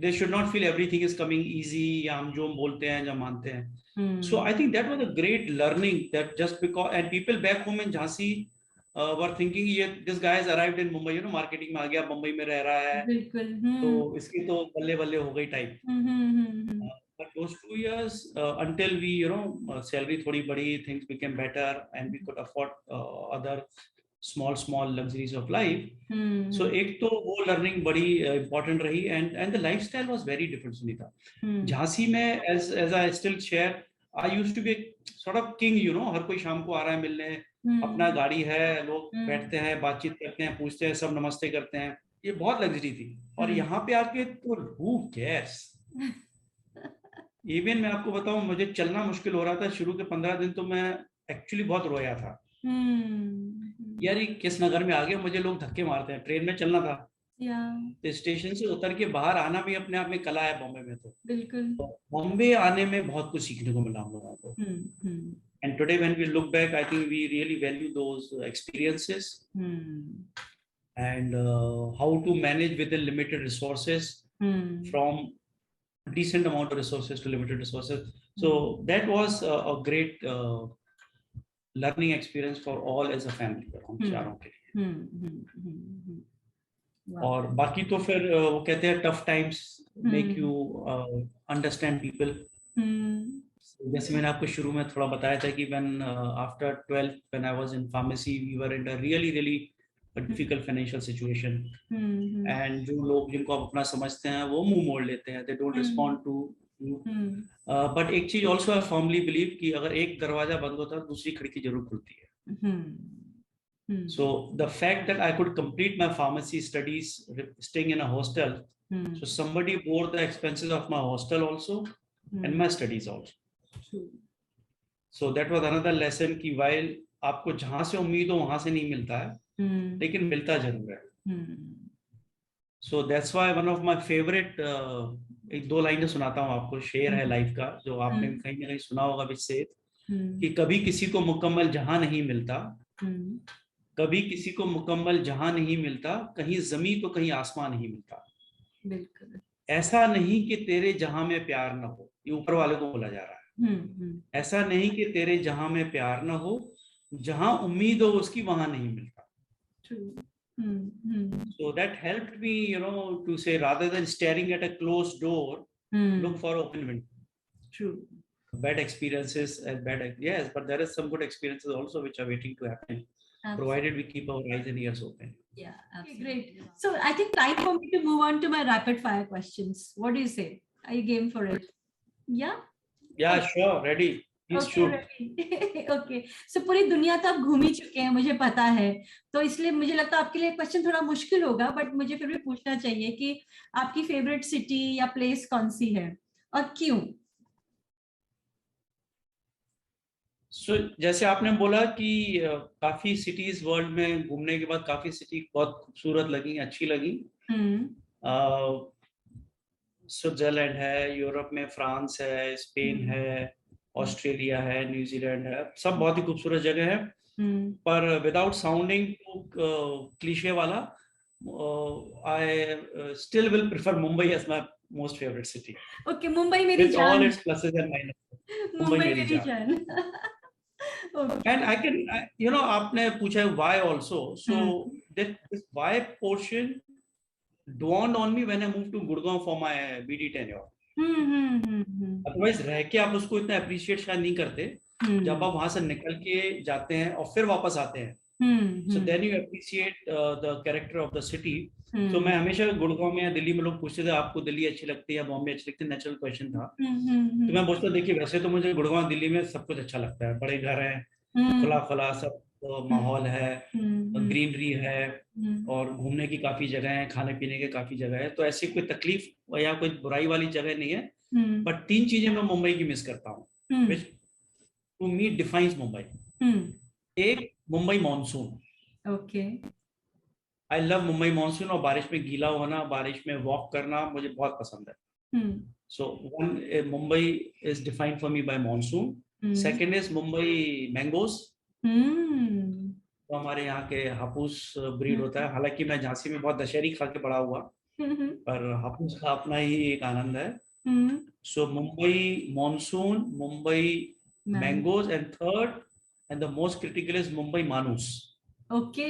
[SPEAKER 2] they should not feel everything is coming easy, या हम जो बोलते हैं, जो मानते हैं. So I think that was a great learning, that just because, and people back home in Jhansi were thinking, ये this guy has arrived in Mumbai, marketing में आ गया, मुंबई में रह रहा है,
[SPEAKER 1] बिल्कुल.
[SPEAKER 2] तो इसकी तो बल्ले बल्ले हो गई type. But those 2 years until we, salary थोड़ी बढ़ी, things became better, and we could afford other small luxuries of life. So एक तो वो learning बड़ी important रही, and the lifestyle was very different, Sunita. Jhansi में, as I still share, I used to be sort of king, हर कोई शाम को आ रहा है मिलने, अपना गाड़ी है, लोग बैठते हैं, बातचीत करते हैं, पूछते हैं, सब नमस्ते करते हैं, ये बहुत लग्जरी थी. और यहाँ पे आके तो who cares? इवन मैं आपको बताऊं, मुझे चलना मुश्किल हो रहा था शुरू के 15 दिन, तो मैं एक्चुअली बहुत रोया था. यार ये किस नगर में आ गए, मुझे लोग धक्के मारते हैं. ट्रेन में चलना था, तो स्टेशन से उतर के बाहर आना भी अपने आप में कला है बॉम्बे में. तो
[SPEAKER 1] बिल्कुल,
[SPEAKER 2] बॉम्बे आने में बहुत कुछ सीखने को मिला हम लोगों को. And today when we look back, I think we really value those experiences, and how to manage with the limited resources, from decent amount of resources to limited resources. So that was a great learning experience for all as a family, हम चारों के लिए. और बाकी तो फिर वो कहते हैं tough times make you understand people. जैसे मैंने आपको शुरू में थोड़ा बताया था कि when after 12th when I was in pharmacy, we were in a really a difficult financial situation, and जो लोग जिनको आप अपना समझते हैं वो मुंह मोड़ लेते हैं, they don't respond to you. But एक चीज also I firmly believe कि अगर एक दरवाजा बंद होता है दूसरी खिड़की जरूर खुलती है. So the fact that I could complete my pharmacy studies staying in a hostel, so somebody bore the expenses of my hostel also and my studies also. So that was another lesson कि while आपको जहां से उम्मीद हो वहां से नहीं मिलता है, लेकिन मिलता जरूर है. So that's why one of my favorite, एक 2 लाइनें सुनाता हूँ आपको, शेर है लाइफ का, जो आपने कहीं ना कहीं सुना होगा, विच से कि कभी किसी को मुकम्मल जहां नहीं मिलता, कभी किसी को मुकम्मल जहां नहीं मिलता, कहीं जमीन तो कहीं आसमान नहीं मिलता. बिल्कुल. ऐसा नहीं कि तेरे जहां में प्यार न हो, ये ऊपर वाले को बोला जा रहा है. ऐसा नहीं कि तेरे जहां में प्यार न हो, जहां उम्मीद हो उसकी वहां नहीं मिलता. So that helped me, to say, rather than staring at a closed door, look for open window. True. Bad experiences and yes, but there is some good experiences also which are waiting to happen, provided we keep our eyes and ears open.
[SPEAKER 1] Yeah, absolutely. Great. So I think time for me to move on to my rapid fire questions. What do you say? Are you game for it? Yeah?
[SPEAKER 2] Yeah, sure. Ready.
[SPEAKER 1] Okay. So पूरी दुनिया तो आप घूम ही चुके हैं, मुझे पता है, तो इसलिए मुझे लगता है आपके लिए क्वेश्चन थोड़ा मुश्किल होगा, बट मुझे फिर भी पूछना चाहिए कि आपकी फेवरेट सिटी या प्लेस कौन सी है और क्यों?
[SPEAKER 2] सो जैसे आपने बोला कि काफी सिटीज वर्ल्ड में घूमने के बाद काफी सिटी बहुत खूबसूरत लगी, अच्छी लगी. स्विट्जरलैंड है, यूरोप में फ्रांस है, स्पेन है, ऑस्ट्रेलिया है, न्यूजीलैंड है, सब बहुत ही खूबसूरत जगह है. पर विदाउट साउंडिंग क्लीशे वाला, I still will prefer Mumbai as my most favourite city.
[SPEAKER 1] Okay, Mumbai मेरी जान.
[SPEAKER 2] All its pluses and minus. Mumbai मेरी जान. And I can, आपने पूछा why also. So this why portion dawned on me when I moved to Gurgaon for my BD tenure. Otherwise रह के आप उसको इतना अप्रिशिएट शायद नहीं करते, जब आप वहां से निकल के जाते हैं और फिर वापस आते हैं. So then you appreciate the character of the city. So मैं हमेशा गुड़गांव में या दिल्ली में लोग पूछते थे आपको दिल्ली अच्छी लगती है या बॉम्बे अच्छी लगती है, नेचुरल क्वेश्चन था. तो मैं पूछता, देखिए वैसे तो मुझे गुड़गांव दिल्ली में सब कुछ अच्छा लगता है, बड़े घर हैं, खुला खुला सब माहौल है, ग्रीनरी है, और घूमने की काफी जगह है, खाने पीने के काफी जगह है, तो ऐसी कोई तकलीफ या कोई बुराई वाली जगह नहीं है। बट 3 चीजें मैं मुंबई की मिस करता हूँ, विच टू मी डिफाइंस मुंबई। एक, Mumbai monsoon.
[SPEAKER 1] Okay.
[SPEAKER 2] I love Mumbai monsoon, और बारिश में गीला होना, बारिश में वॉक करना मुझे बहुत पसंद है। So one, Mumbai is defined for me by monsoon. Second is Mumbai mangoes. तो हमारे यहाँ के हापुस ब्रीड होता है, हालांकि मैं झांसी में बहुत दशहरी खा के बड़ा हुआ, पर हापुस का अपना ही एक आनंद है। So Mumbai monsoon, Mumbai mangoes, and third and the most critical is Mumbai manoos.
[SPEAKER 1] Okay.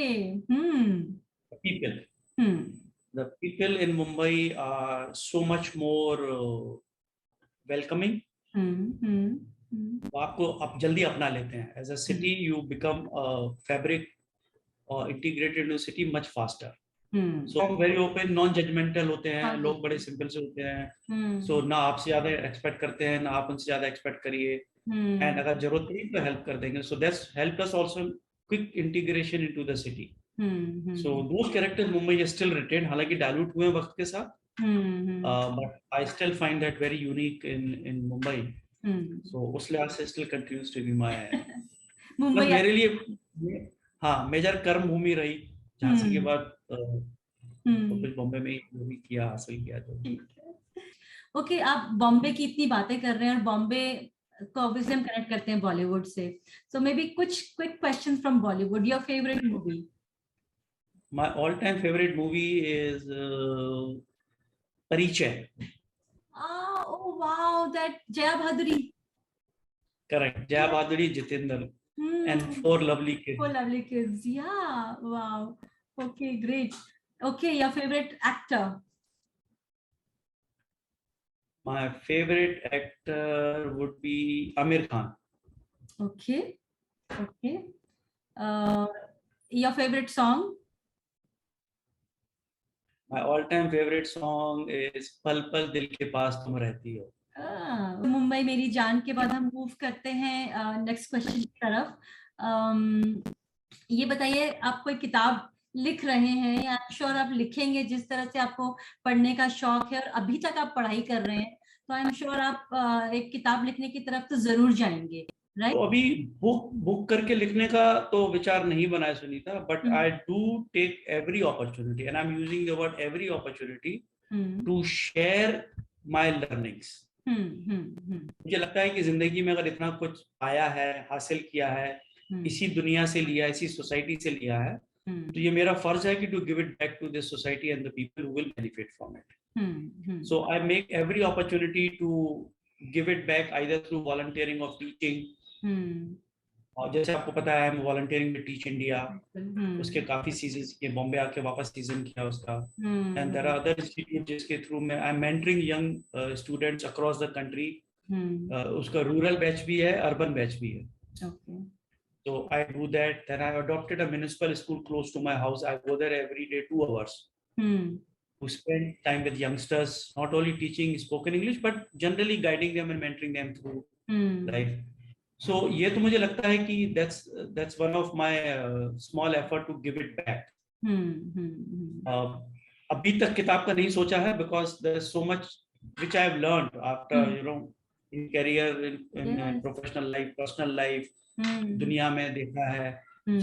[SPEAKER 2] People. The people in Mumbai are so much more welcoming. वो आपको आप जल्दी अपना लेते हैं. As a city, you become a fabric or integrated into city much faster. So very open, non-judgmental होते हैं, लोग बड़े simple से होते हैं. So ना आपसे ज़्यादा expect करते हैं, ना आप उनसे ज़्यादा expect करिए. And अगर जरूरत पड़ी तो help कर देंगे. So that's helped us also quick integration into the city. So those characters Mumbai is still retained, हालांकि dilute हुए वक्त के साथ, but I still find that very unique in Mumbai. So उस लिहाज से still continues to be my
[SPEAKER 1] Mumbai
[SPEAKER 2] मेरे लिए हाँ मेजर कर्म भूमि रही, झांसी के बाद तो कुछ बॉम्बे में भी किया, हासिल किया। तो
[SPEAKER 1] ओके, आप बॉम्बे की इतनी बातें कर रहे हैं और बॉम्बे को ऑब्वियसली हम कनेक्ट करते हैं बॉलीवुड से, सो मे बी कुछ quick questions from Bollywood. Your favourite movie?
[SPEAKER 2] My all-time favorite movie is Parichai.
[SPEAKER 1] Oh wow, that Jaya Bhaduri.
[SPEAKER 2] Correct, Jaya Bhaduri, Jitendra, and 4 lovely kids.
[SPEAKER 1] 4 lovely kids, yeah, wow. Okay, great. Okay, your favorite actor?
[SPEAKER 2] My favorite actor would be Amir Khan.
[SPEAKER 1] Okay, okay. Your favorite song?
[SPEAKER 2] My all-time favorite song is पल पल दिल के पास तुम रहती हो.
[SPEAKER 1] मुंबई मेरी जान के बाद हम मूव करते हैं नेक्स्ट क्वेश्चन की तरफ। ये बताइए, आप कोई किताब लिख रहे हैं या श्योर आप लिखेंगे? जिस तरह से आपको पढ़ने का शौक है और अभी तक आप पढ़ाई कर रहे हैं, तो आई एम श्योर आप एक किताब लिखने की तरफ तो जरूर जाएंगे, राइट?
[SPEAKER 2] तो अभी बुक करके लिखने का तो विचार नहीं बना है Sunita, but I do take every opportunity, and I am using the word every opportunity to share my learnings. मुझे लगता है कि जिंदगी में अगर इतना कुछ आया है, हासिल किया है, इसी दुनिया से लिया, इसी सोसाइटी से लिया है, तो ये मेरा फर्ज है कि to give it back to this society and the people who will benefit from it. So I make every opportunity to give it back, either through volunteering और टीचिंग. और जैसे आपको पता है, मैं वॉलंटियरिंग में टीच इंडिया, उसके काफी सीजन किए, बॉम्बे आके वापस सीजन किया उसका, and there are other institute जिसके थ्रू मैं I am mentoring young students across the country. उसका रूरल बैच भी है, अर्बन बैच भी है. So I do that. Then I adopted a municipal school close to my house. I go there every day 2 hours to spend time with youngsters, not only teaching spoken English but generally guiding them and mentoring them through life. So ये तो मुझे लगता है कि that's one of my small effort to give it back. अभी तक किताब का नहीं सोचा है, because there's so much which I have learned after in career, in professional life, personal life. दुनिया में देखा है.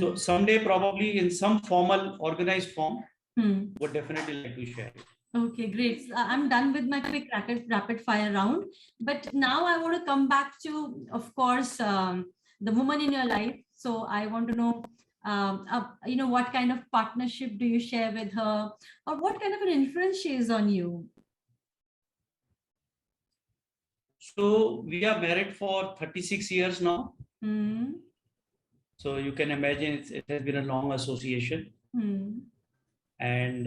[SPEAKER 2] So someday probably in some formal organized form would definitely like to share.
[SPEAKER 1] Okay, great. I'm done with my quick rapid fire round, but now I want to come back to, of course, the woman in your life. So I want to know what kind of partnership do you share with her, or what kind of an influence she is on you?
[SPEAKER 2] So we are married for 36 years now. So you can imagine it has been a long association. And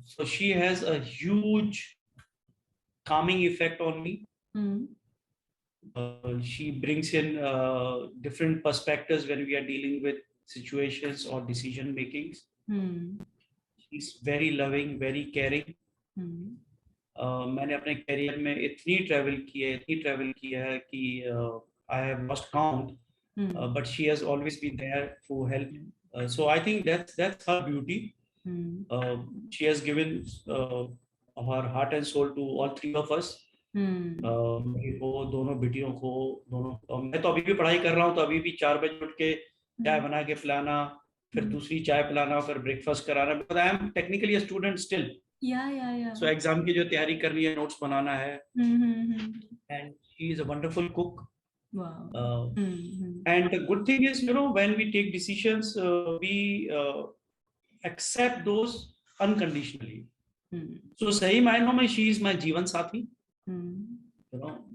[SPEAKER 2] so she has a huge calming effect on me. She brings in different perspectives when we are dealing with situations or decision makings. She's very loving, very caring. मैंने अपने career में इतनी travel की है कि I have lost count. but she has always been there to help. So I think that's her beauty. She has given her heart and soul to all three of us. मेरे को, दोनों बेटियों को, दोनों, मैं तो अभी भी पढ़ाई कर रहा हूँ, तो अभी भी 4 बजे उठ के चाय बना के पिलाना, फिर दूसरी चाय पिलाना, फिर ब्रेकफास्ट कराना, because I am technically a student still. So exam की जो तैयारी करनी है, नोट्स बनाना है. And she is a wonderful cook. And the good thing is, when we take decisions, we accept those unconditionally. So सही मायनों में she is my जीवन साथी.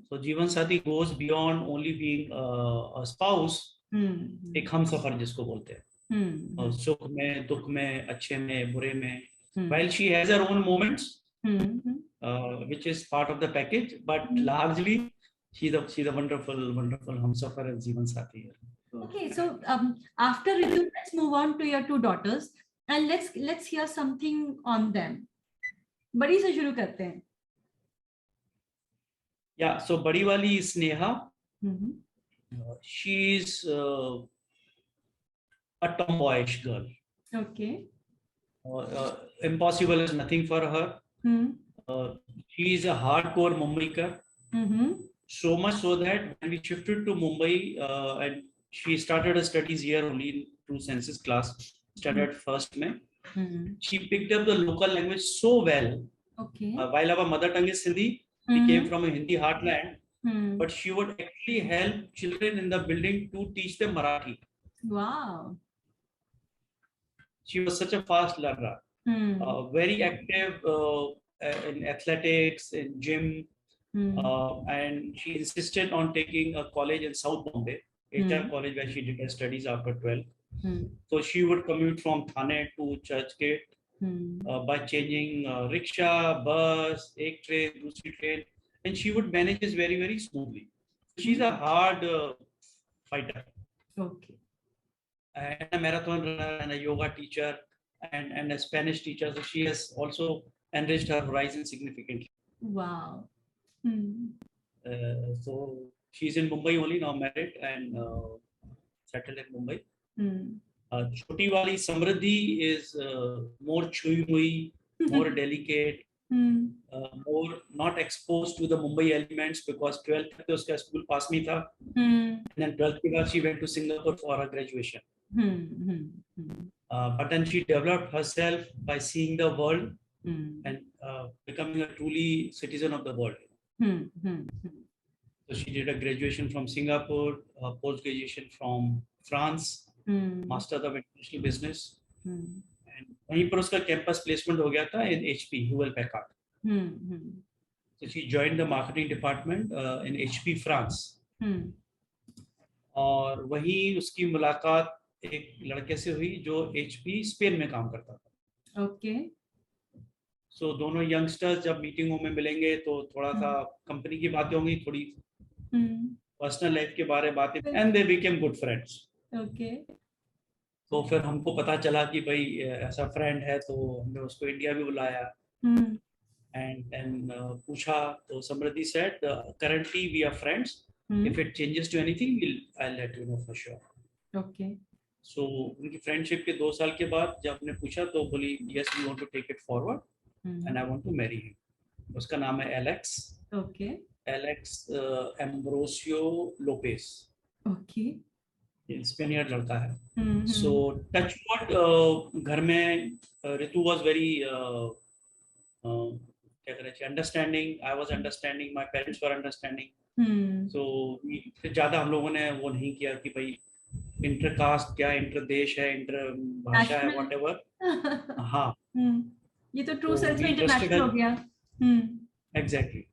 [SPEAKER 2] So जीवन साथी goes beyond only being a spouse. एक हम सफर जिसको बोलते हैं, और सुख में, दुख में, अच्छे में, बुरे में. While she has her own moments, which is part of the package, but largely she's a wonderful Humsafar and जीवन साथी है.
[SPEAKER 1] Okay, so after Ritu, let's move on to your two daughters and let's hear something on them. बड़ी से शुरू करते हैं.
[SPEAKER 2] Yeah, so बड़ी वाली Sneha, she is a tomboyish girl.
[SPEAKER 1] Okay.
[SPEAKER 2] Impossible is nothing for her. She is a hardcore Mumbaiker. So much so that when we shifted to Mumbai, and she started her studies here only in 2 senses class, started first May. She picked up the local language so well.
[SPEAKER 1] Okay.
[SPEAKER 2] While our mother tongue is Hindi, we came from a Hindi heartland, but she would actually help children in the building to teach them Marathi.
[SPEAKER 1] Wow.
[SPEAKER 2] She was such a fast learner. Very active in athletics, in gym. And she insisted on taking a college in South Bombay, HR college, where she did her studies after 12. So she would commute from Thane to Churchgate by changing rickshaw, bus, ek train, dusri train, and she would manage this very, very smoothly. She's a hard fighter.
[SPEAKER 1] Okay.
[SPEAKER 2] And a marathon runner and a yoga teacher and a Spanish teacher. So she has also enriched her horizon significantly.
[SPEAKER 1] Wow.
[SPEAKER 2] So she's in Mumbai only now, married and settled in Mumbai. Choti wali Samriddhi is more chui-mui, more delicate, more not exposed to the Mumbai elements, because 12th तक तो उसका school pass में था, and then 12th के बाद she went to Singapore for her graduation. But then she developed herself by seeing the world and becoming a truly citizen of the world. So she did a graduation from Singapore, post-graduation from France, Masters of International Business, and वहीं पर उसका campus placement हो गया था in HP, Hewlett Packard. So she joined the marketing department in HP France. और वहीं उसकी मुलाकात एक लड़के से हुई जो HP स्पेन में काम करता था.
[SPEAKER 1] Okay.
[SPEAKER 2] So दोनों यंगस्टर्स जब मीटिंगों में मिलेंगे तो थोड़ा सा कंपनी की बातें होंगी, थोड़ी पर्सनल लाइफ के बारे में बातें, and they became good friends.
[SPEAKER 1] Okay.
[SPEAKER 2] तो फिर हमको पता चला कि भाई ऐसा फ्रेंड है, तो हमने उसको इंडिया भी बुलाया एंड पूछा. तो समृद्धि said, currently we are friends. If it changes to anything, I'll let you know for sure.
[SPEAKER 1] Okay.
[SPEAKER 2] So उनकी फ्रेंडशिप के 2 साल के बाद जब हमने पूछा तो बोली, yes, we want to take it forward and I want to marry him. उसका नाम है Alex.
[SPEAKER 1] Okay.
[SPEAKER 2] Alex Ambrosio Lopes.
[SPEAKER 1] Okay.
[SPEAKER 2] Spaniard लड़का है. सो टच वुड घर में ऋतु वाज वेरी क्या कहना चाहिए, understanding. I was understanding, my parents were understanding. So ज्यादा हम लोगों ने वो नहीं किया कि भाई इंटर कास्ट क्या, इंटर देश है, इंटर भाषा है, व्हाटएवर. हाँ,
[SPEAKER 1] ये तो ट्रू सेंस में इंटरनेशनल हो गया.
[SPEAKER 2] Exactly.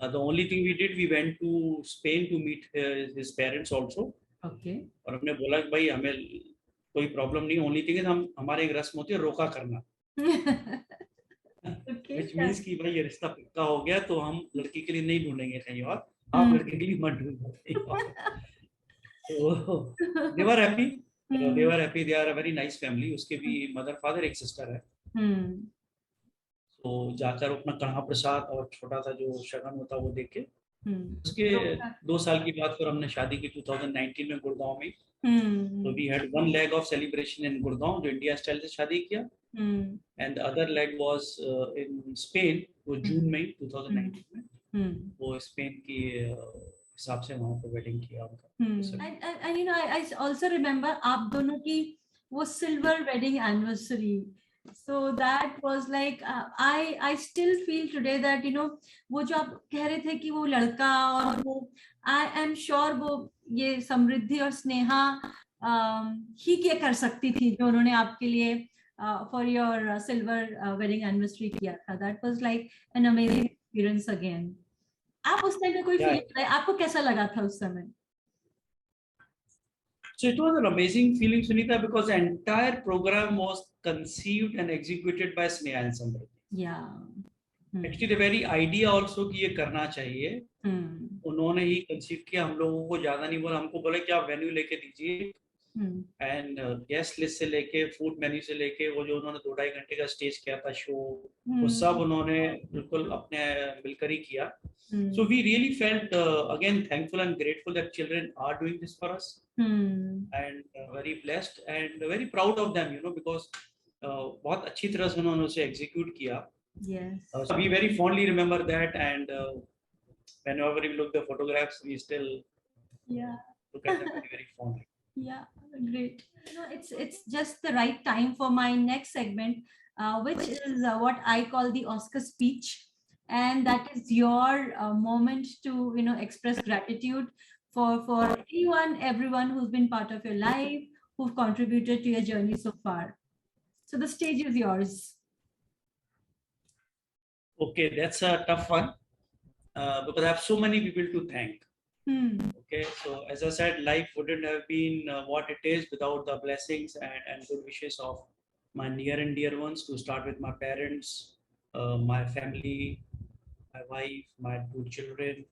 [SPEAKER 2] The only thing we did, we went to Spain to meet his parents also.
[SPEAKER 1] Okay.
[SPEAKER 2] और हमने बोला कि भाई हमें कोई प्रॉब्लम नहीं, ओनली थिंग है हमारे एक रस्म होती है रोका करना.
[SPEAKER 1] Okay.
[SPEAKER 2] Which means कि भाई ये रिश्ता पक्का हो गया तो हम लड़की के लिए नहीं ढूंढेंगे कहीं और, आप लड़के के लिए मत ढूंढो. So they were happy. They were happy. They are a very nice family. उसके भी मदर फादर एक सिस्टर है. तो जाकर अपना कढ़ा प्रसाद और छोटा सा जो शगन होता वो देख के उसके 2 साल की बाद फिर हमने शादी की 2019 में गुड़गांव में. So we had one leg of celebration in Gurgaon, जो इंडिया स्टाइल से शादी किया, and the other leg was in Spain, वो जून में 2019 में वो स्पेन की हिसाब से वहाँ पर वेडिंग किया उनका.
[SPEAKER 1] And you know, I also remember आप दोनों की वो silver wedding anniversary. So that was like I still feel today that you know वो जो आप कह रहे थे कि वो लड़का और वो I am sure वो ये समृद्धि और स्नेहा ही क्या कर सकती थी जो उन्होंने आपके लिए for your silver wedding anniversary किया था. That was like an amazing experience again. आप उस टाइम पे कोई फीलिंग बताइए, आपको कैसा लगा था उस समय?
[SPEAKER 2] So it was an amazing feeling, Sunita, because the entire program was conceived and executed by Sneha and Samriddhi.
[SPEAKER 1] Yeah.
[SPEAKER 2] Actually, the very idea also कि ये करना चाहिए, उन्होंने ही कंसीव किया. हम लोगों को ज्यादा नहीं बोला, हमको बोले कि आप वेन्यू लेके दीजिए, एंड गेस्ट लिस्ट से लेके फूड मेन्यू से लेके वो जो उन्होंने 2-2.5 घंटे का स्टेज किया था शो, वो सब उन्होंने बिल्कुल अपने मिलकर ही किया. So we really felt again thankful and grateful that children are doing this for us, and very blessed and very proud of them, you know, because बहुत अच्छी तरह से उन्होंने उसे execute किया.
[SPEAKER 1] Yes.
[SPEAKER 2] So we very fondly remember that, and whenever we look the photographs, we still look at them very fondly.
[SPEAKER 1] Yeah, great. You know, it's just the right time for my next segment, which is what I call the Oscar speech, and that is your moment to you know express gratitude for everyone who's been part of your life, who've contributed to your journey so far. So the stage is yours.
[SPEAKER 2] Okay, that's a tough one because I have so many people to thank. Okay, so as I said, life wouldn't have been what it is without the blessings and good wishes of my near and dear ones, to start with my parents, my family, my wife, my 2 children,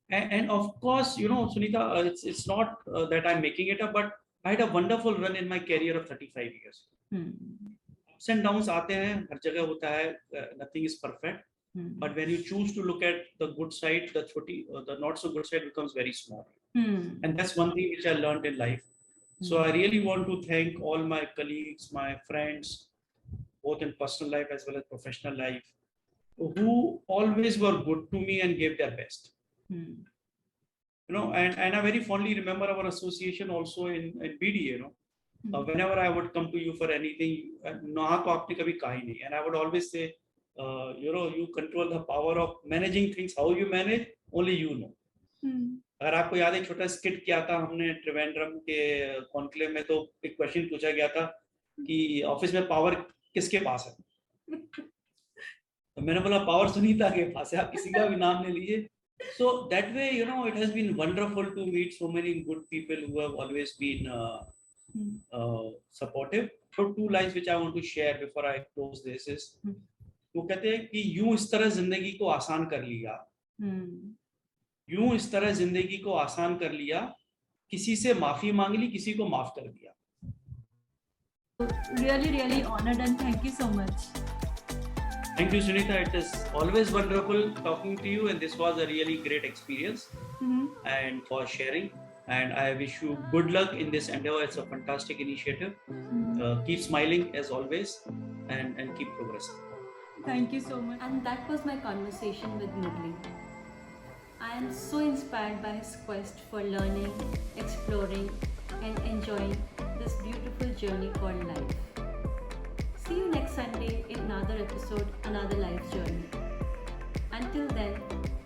[SPEAKER 2] and of course, you know, Sunita, it's not that I'm making it up, but I had a wonderful run in my career of 35 years. Ups and downs आते हैं, हर जगह होता है, nothing is perfect. But when you choose to look at the good side, the not so good side becomes very small. And that's one thing which I learned in life. So I really want to thank all my colleagues, my friends, both in personal life as well as professional life, who always were good to me and gave their best. You know, and I very fondly remember our association also in BDA, you know. Whenever I would come to you for anything, ना तो आपने कभी कहा ही नहीं, and I would always say, you know, you control the power of managing things. How you manage, only you know. अगर आपको याद है, छोटा स्किट किया था हमने त्रिवेंद्रम के कॉन्क्लेव में, तो एक क्वेश्चन पूछा गया था कि ऑफिस में पावर किसके पास है, तो मैंने बोला पावर सुनीता के पास है, आप किसी का भी नाम ले लीजिए. So that way, you know, it has been wonderful to meet so many good people who have always been supportive. So 2 lines which I want to share before I close this is, वो कहते हैं कि यूं इस तरह जिंदगी को आसान कर लिया, यूं इस तरह जिंदगी को आसान कर लिया, किसी से माफी मांग ली, किसी को माफ कर दिया.
[SPEAKER 1] Really honored, and thank you so much.
[SPEAKER 2] Thank you, Sunita. It is always wonderful talking to you, and this was a really great experience, and for sharing. And I wish you good luck in this endeavor. It's a fantastic initiative. Keep smiling as always, and keep progressing.
[SPEAKER 1] Thank you so much. And that was my conversation with Murli. I am so inspired by his quest for learning, exploring, and enjoying this beautiful journey called life. See you next Sunday in another episode, another life journey. Until then,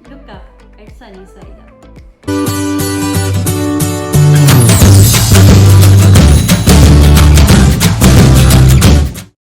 [SPEAKER 1] look up at Sunny Side Up.